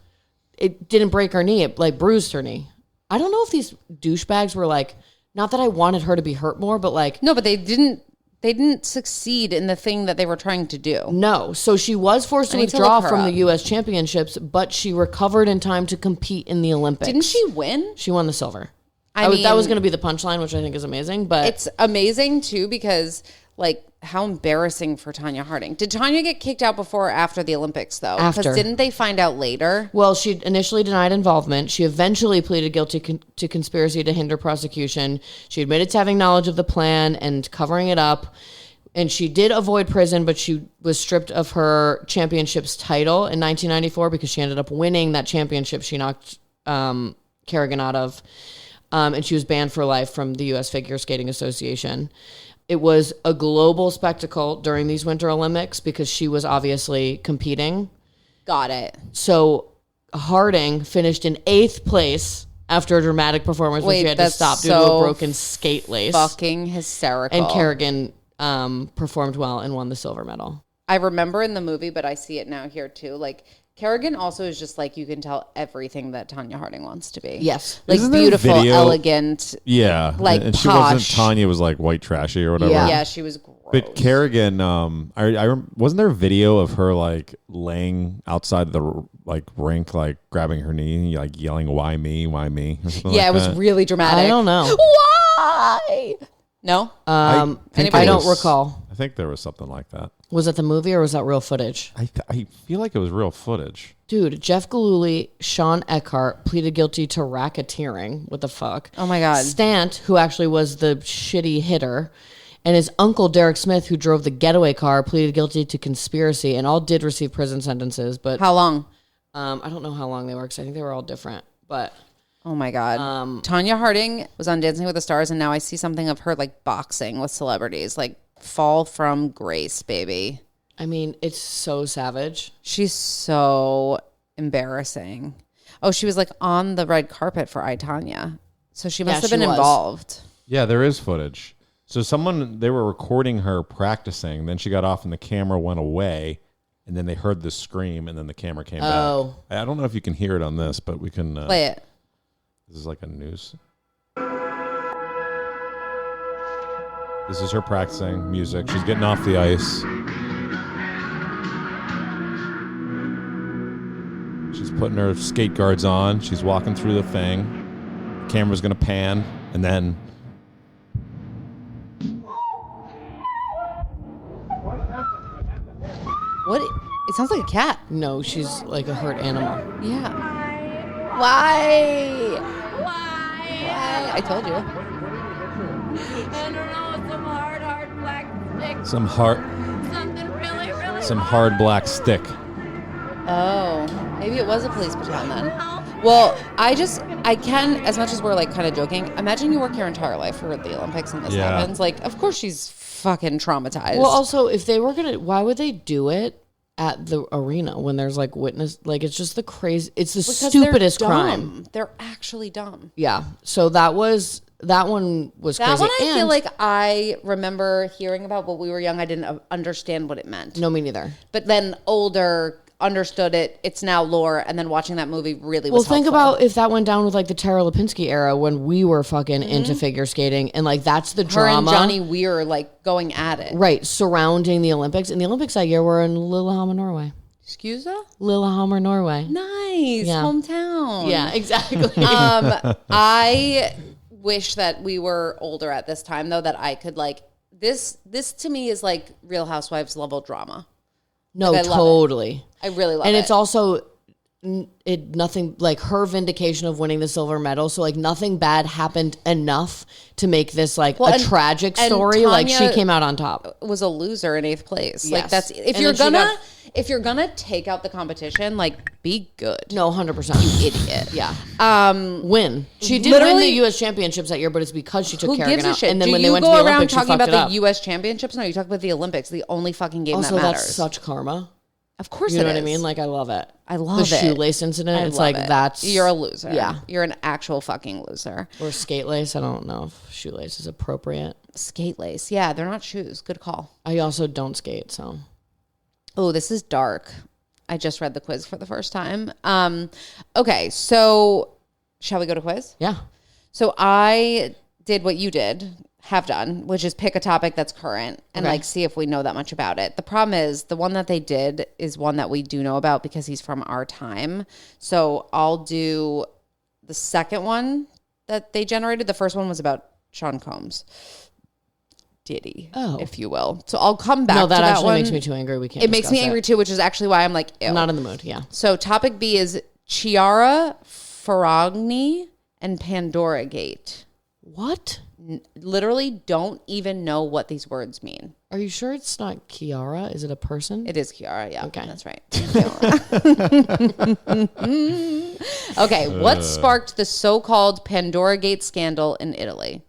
It didn't break her knee; it like bruised her knee. I don't know if these douchebags were like. Not that I wanted her to be hurt more, but like No, but they didn't succeed in the thing that they were trying to do. no. So she was forced to I need to withdraw look her from up. the U.S. Championships, but she recovered in time to compete in the Olympics. Didn't she win? She won the silver. I That was mean- going to be the punchline, which I think is amazing. But It's amazing too because like how embarrassing for Tonya Harding. Did Tonya get kicked out before or after the Olympics though? After. Because didn't they find out later? well, she initially denied involvement. She eventually pleaded guilty to conspiracy to hinder prosecution. She admitted to having knowledge of the plan and covering it up. And she did avoid prison, but she was stripped of her championships title in 1994 because she ended up winning that championship. She knocked Kerrigan out of, and she was banned for life from the U.S. Figure Skating Association. It was a global spectacle during these Winter Olympics because she was obviously competing. Got it. So Harding finished in 8th place after a dramatic performance where Wait, she had to that's stop due to so a broken skate lace. Fucking hysterical. And Kerrigan performed well and won the silver medal. I remember in the movie, but I see it now here too. Like Kerrigan also is just like you can tell everything that Tonya Harding wants to be. Yes. Like Isn't there beautiful, video- elegant. Yeah. Like and she posh. wasn't, Tanya was like white trashy or whatever. Yeah. Yeah, she was gross. But Kerrigan, wasn't there video of her like laying outside the like rink, like grabbing her knee, like yelling, "Why me? Why me?" or something Yeah, like it was that? really dramatic. I don't know. Why? No? think I it don't was- recall. I think there was something like that. Was that the movie or was that real footage? I feel like it was real footage. Dude, Jeff Gillooly, Sean Eckhart pleaded guilty to racketeering. What the fuck? Oh my God. Stant, who actually was the shitty hitter, and his uncle Derek Smith, who drove the getaway car, pleaded guilty to conspiracy, and all did receive prison sentences. But How long? I don't know how long they were because I think they were all different. But Oh my God. Tonya Harding was on Dancing with the Stars, and now I see something of her like boxing with celebrities, like fall from grace, baby. I mean, it's so savage. She's so embarrassing. Oh, she was like on the red carpet for I, Tonya. So she must have been involved. Yeah, there is footage. So they were recording her practicing, then she got off and the camera went away, and then they heard the scream, and then the camera came back. I don't know if you can hear it on this, but we can... Play it. This is like a news. This is her practicing music. She's getting off the ice. She's putting her skate guards on. She's walking through the thing. The camera's going to pan, and then... What? It sounds like a cat. No, she's like a hurt animal. Yeah. Why? I told you. I don't know, some hard black stick. Some hard black stick. Oh, maybe it was a police baton then. Well, I can, as much as we're like kind of joking, imagine you work your entire life for the Olympics and this happens. Like, of course she's fucking traumatized. Well, also, if they were going to, why would they do it at the arena when there's like witness? Like, it's just it's the stupidest crime. They're actually dumb. Yeah. So that one was crazy. That one I feel like I remember hearing about, but we were young. I didn't understand what it meant. No, me neither. But then older, understood it. It's now lore. And then watching that movie really was Well, think helpful. about if that went down with like the Tara Lipinski era when we were fucking into figure skating, and like that's the Her drama. and Johnny Weir like going at it. Right, surrounding the Olympics. And the Olympics that year were in Lillehammer, Norway. Excuse her? Lillehammer, Norway. Nice. Yeah. Hometown. Yeah, exactly. I wish that we were older at this time, though, that I could like this to me is like Real Housewives level drama. No, Like, I love totally. I really love it. And it's also nothing like her vindication of winning the silver medal. So like nothing bad happened enough to make this like a tragic story. Like she came out on top. Was a loser in 8th place. Yes. Like that's if you're gonna take out the competition, like be good. No, 100%. You idiot. Yeah. Win. She did win the U.S. championships that year, but it's because she took Who Kerrigan gives a out. shit? And then Do when you they went to go the around Olympics, talking she fucked about it the up. U.S. championships? No, you talk about the Olympics, the only fucking game Also, that matters. that's such karma. Of course, You know it what I is. mean? Like I love it. I love the it. shoelace incident. I It's love like it. You're a loser. Yeah. You're an actual fucking loser. Or skate lace. I don't know if shoelace is appropriate. Skate lace. Yeah, they're not shoes. Good call. I also don't skate, so. Oh, this is dark. I just read the quiz for the first time. Okay, so shall we go to quiz? Yeah. So I did what you have done, which is pick a topic that's current and Okay. like see if we know that much about it. The problem is the one that they did is one that we do know about because he's from our time. So I'll do the second one that they generated. The first one was about Sean Combs. Diddy, if you will. So I'll come back to that actually one. makes me too angry. We can't. It makes me angry too, which is actually why I'm like, ew. I'm not in the mood. Yeah. So topic B is Chiara Ferragni and Pandora Gate. What? Literally don't even know what these words mean. Are you sure it's not Kiara? Is it a person? It is Chiara, yeah. Okay. That's right. Okay, what sparked the so-called Pandora Gate scandal in Italy?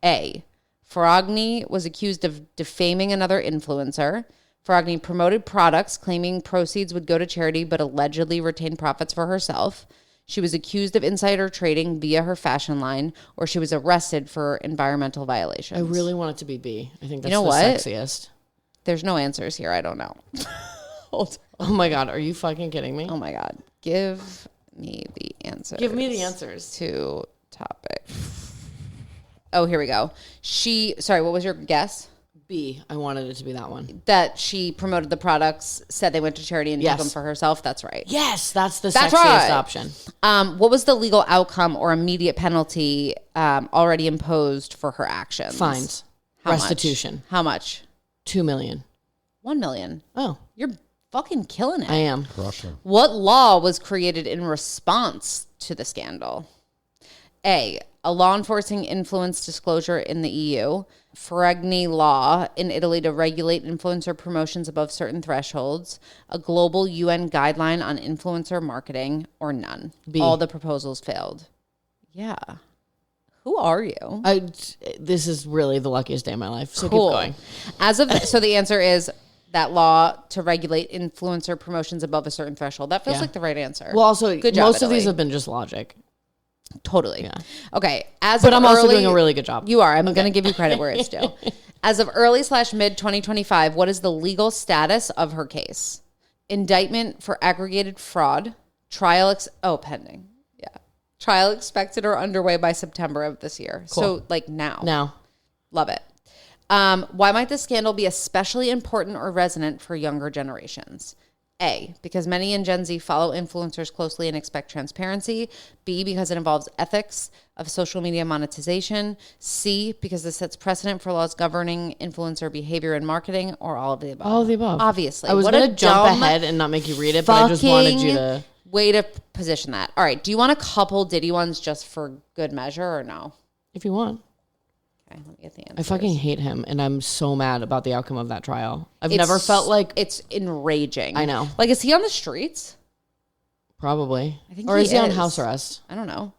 A. Ferragni was accused of defaming another influencer. Ferragni promoted products claiming proceeds would go to charity but allegedly retained profits for herself. She was accused of insider trading via her fashion line, or she was arrested for environmental violations. I really want it to be B. I think that's know the what? sexiest. There's no answers here. I don't know. Hold on. Oh my God. Are you fucking kidding me? Oh my God. Give me the answers. Give me the answers. To topic. Oh, here we go. Sorry, what was your guess? B. I wanted it to be that one. That she promoted the products, said they went to charity and took them for herself. That's right. Yes, that's the That's sexiest right. option. What was the legal outcome or immediate penalty already imposed for her actions? Fines. How Restitution. Much? How much? $2 million. 1 million. Oh, You're fucking killing it. I am. Russia. What law was created in response to the scandal? A law enforcing influence disclosure in the EU. Ferragni law in Italy to regulate influencer promotions above certain thresholds. A global UN guideline on influencer marketing, or none. B. All the proposals failed. Yeah. Who are you? This is really the luckiest day of my life. So Cool. keep going. So the answer is that law to regulate influencer promotions above a certain threshold. That feels Yeah. like the right answer. Well, also, Good job, most of these Italy. have been just logic. Totally. Yeah. Okay. But I'm also doing a really good job. You are. I'm going to give you credit where it's due. As of early/mid 2025, what is the legal status of her case? Indictment for aggregated fraud. Pending. Yeah. Trial expected or underway by September of this year. Cool. So like now. Now. Love it. Why might this scandal be especially important or resonant for younger generations? A, because many in Gen Z follow influencers closely and expect transparency. B, because it involves ethics of social media monetization. C, because this sets precedent for laws governing influencer behavior and marketing, or all of the above. All of the above. Obviously. I was What going a to jump dumb ahead and not make you read it, but I just wanted you to. way to position that. All right. Do you want a couple Diddy ones just for good measure or no? If you want. Okay, let me get the answer. I fucking hate him, and I'm so mad about the outcome of that trial. I've never felt like... It's enraging. I know. Like, is he on the streets? Probably. I think or he is he on is. house arrest? I don't know.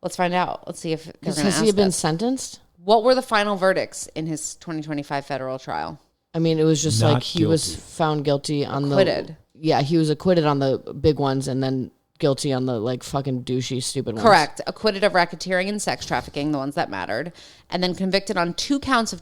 Let's find out. Let's see if they're going to Has ask he been us. sentenced? What were the final verdicts in his 2025 federal trial? I mean, it was just Not like he was guilty. found guilty on Acquitted. he was acquitted on the big ones and then guilty on the like fucking douchey, stupid ones. Correct. Acquitted of racketeering and sex trafficking, the ones that mattered. And then convicted on 2 counts of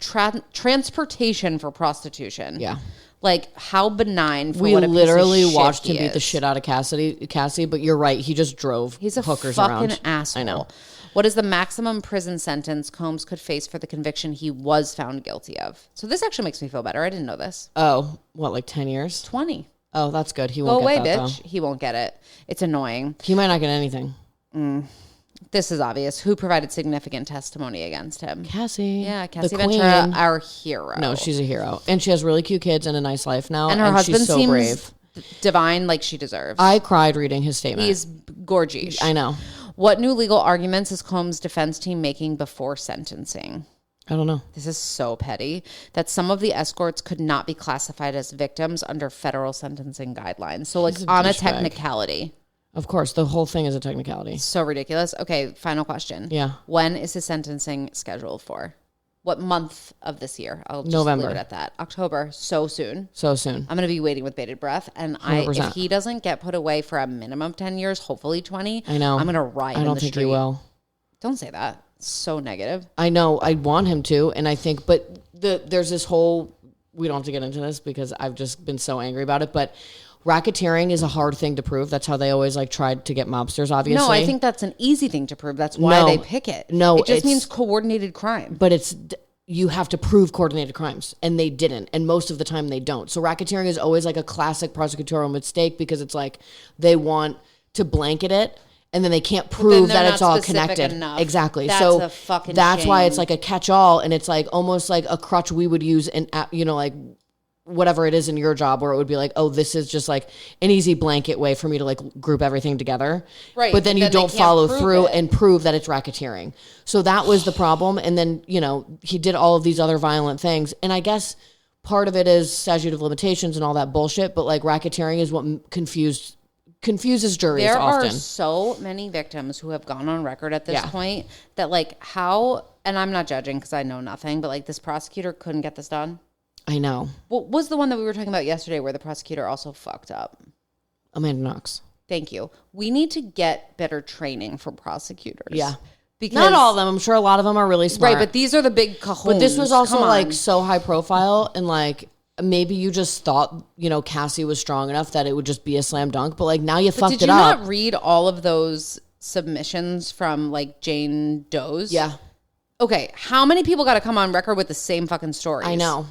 transportation for prostitution. Yeah. Like, how benign for We what a piece of literally shit watched he him beat the is. shit out of Cassie, but you're right. He just drove He's a hookers fucking around. asshole. I know. What is the maximum prison sentence Combs could face for the conviction he was found guilty of? So this actually makes me feel better. I didn't know this. Oh, what, like 10 years? 20. Oh, that's good. He Go won't away, get that, bitch. He won't get it. It's annoying. though. He might not get anything. This is obvious. Who provided significant testimony against him? Cassie. Yeah, Cassie the Ventura, queen. our hero. No, she's a hero. And she has really cute kids and a nice life now. and her husband she's so seems brave. divine, like she deserves. I cried reading his statement. He's gorgeous. I know. What new legal arguments is Combs' defense team making before sentencing? I don't know. This is so petty that some of the escorts could not be classified as victims under federal sentencing guidelines. So, like, He's a on a douchebag. technicality. Of course, the whole thing is a technicality. So ridiculous. Okay, final question. Yeah. When is his sentencing scheduled for? What month of this year? I'll just November. leave it at that. October. So soon. So soon. I'm going to be waiting with bated breath. And if 100%. he doesn't get put away for a minimum 10 years, hopefully 20, I know. I'm going to ride I in don't the think street. he will. Don't say that. It's so negative. I know. I want him to. And I think, but there's this whole, we don't have to get into this because I've just been so angry about it, but racketeering is a hard thing to prove. That's how they always like tried to get mobsters, obviously. No, I think that's an easy thing to prove. That's why No. they pick it. No, it just it's- means coordinated crime. But you have to prove coordinated crimes, and they didn't, and most of the time they don't. So racketeering is always like a classic prosecutorial mistake because it's like they want to blanket it, and then they can't prove they're that it's not all specific connected. enough. Exactly. That's so a fucking that's why it's shame. like a catch-all, and it's like almost like a crutch we would use in, like whatever it is in your job, where it would be like, oh, this is just like an easy blanket way for me to like group everything together. Right, But then you then they don't can't follow prove through it. and prove that it's racketeering. So that was the problem. And then, he did all of these other violent things. And I guess part of it is statute of limitations and all that bullshit. But like racketeering is what confuses juries There often. are so many victims who have gone on record at this Yeah. point that like how, and I'm not judging because I know nothing, but like this prosecutor couldn't get this done. I know. What was the one that we were talking about yesterday where the prosecutor also fucked up? Amanda Knox. Thank you. We need to get better training for prosecutors. Yeah. Because, Not all of them. I'm sure a lot of them are really smart. Right, but these are the big cajones. But this was also Come on. like so high profile, and like maybe you just thought, Cassie was strong enough that it would just be a slam dunk, but like now you fucked Did it you up. not read all of those submissions from like Jane Doe's? Yeah. Okay, how many people got to come on record with the same fucking stories? I know.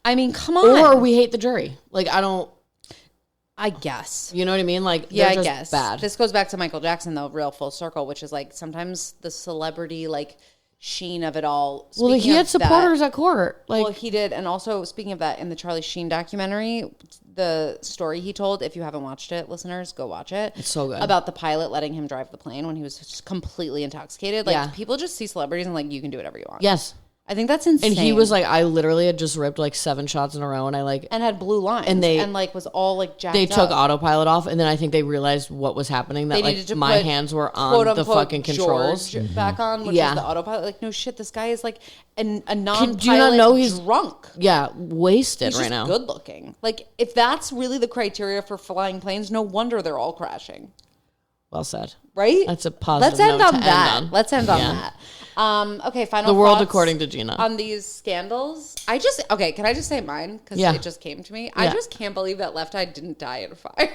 I mean, come on. Or we hate the jury. Like I guess. you know what I mean? Like Yeah, they're I just guess. bad. This goes back to Michael Jackson, though, real full circle, which is like sometimes the celebrity, like sheen of it all. Well, he Speaking had of supporters that, at court. Like, well, he did. And also, speaking of that, in the Charlie Sheen documentary, the story he told, if you haven't watched it, listeners, go watch it. It's so good. About the pilot letting him drive the plane when he was just completely intoxicated. Like, Yeah. people just see celebrities and, like, you can do whatever you want. yes. I think that's insane. And he was like, I literally had just ripped like 7 shots in a row, and I like, and had blue lines. And they- like, was all, like, jacked they took up. autopilot off, and then I think they realized what was happening, that They like needed to my put, hands were quote, on the unquote, fucking controls. George back on, which Yeah. is the autopilot. Like, no shit, this guy is like a non-pilot do you not know he's drunk. Yeah, wasted He's right just now. good looking. Like, if that's really the criteria for flying planes, no wonder they're all crashing. Well said. Right? That's a positive Let's end note on to that. end on. Let's end on Yeah. that. Okay, final The world thoughts according to Gina. on these scandals. Can I just say mine? Because Yeah. it just came to me. I Yeah. just can't believe that Left Eye didn't die in a fire.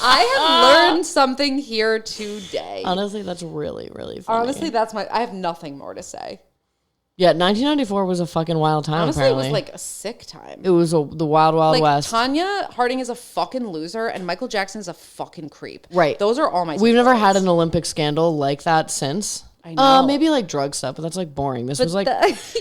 I have learned something here today. Honestly, that's really, really funny. Honestly, I have nothing more to say. Yeah, 1994 was a fucking wild time, Honestly, apparently. it was like a sick time. It was the wild, wild Like, west. Tonya Harding is a fucking loser, and Michael Jackson is a fucking creep. Right. Those are all my We've never takeaways. had an Olympic scandal like that since. I know. Maybe like drug stuff, but that's like boring. This was like,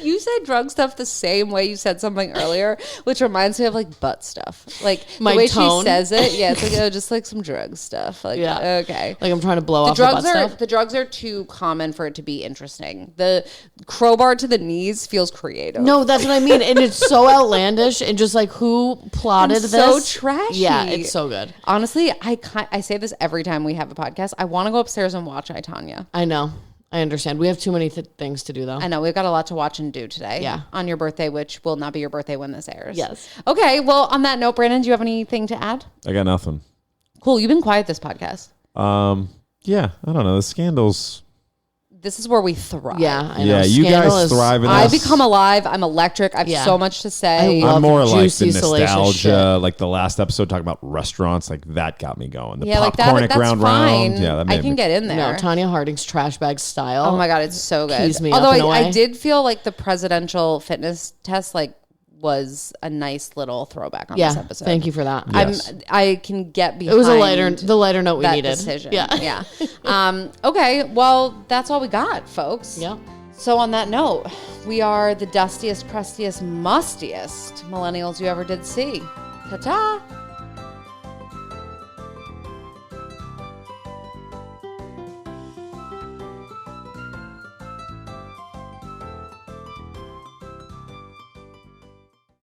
You said drug stuff the same way you said something earlier, which reminds me of like butt stuff. Like My the way tone. she says it, yeah, it's like, oh, just like some drug stuff. Like, Yeah. okay. like I'm trying to blow off the butt stuff. The drugs are too common for it to be interesting. The crowbar to the knees feels creative. No, that's what I mean. And it's so outlandish and just like who plotted And this. so trashy. Yeah, it's so good. Honestly, I say this every time we have a podcast. I want to go upstairs and watch I, Tonya. I know. I understand. We have too many things to do though. I know we've got a lot to watch and do today. Yeah. On your birthday, which will not be your birthday when this airs. Yes. Okay. Well, on that note, Brandon, do you have anything to add? I got nothing. Cool. You've been quiet this podcast. Yeah, I don't know. The scandals. This is where we thrive. Yeah, I know. Yeah, you Scandal guys is- thrive in I this. become alive. I'm electric. I have Yeah. so much to say. I love I'm more like the juicy, salacious nostalgia, shit. like the last episode talking about restaurants, like that got me going. The Yeah, like popcorn that. at That's Ground fine. Round. Yeah, that I made can me. get in No, there. Tanya Harding's trash bag style. Oh my god, it's so good. Keys me Although up in a I way. did feel like the presidential fitness test was a nice little throwback on Yeah, this episode. thank you for that. Yes. I can get behind. It was the lighter note we that needed. decision. Yeah. Yeah. Okay. Well, that's all we got, folks. Yeah. So on that note, we are the dustiest, crustiest, mustiest millennials you ever did see. Ta-ta.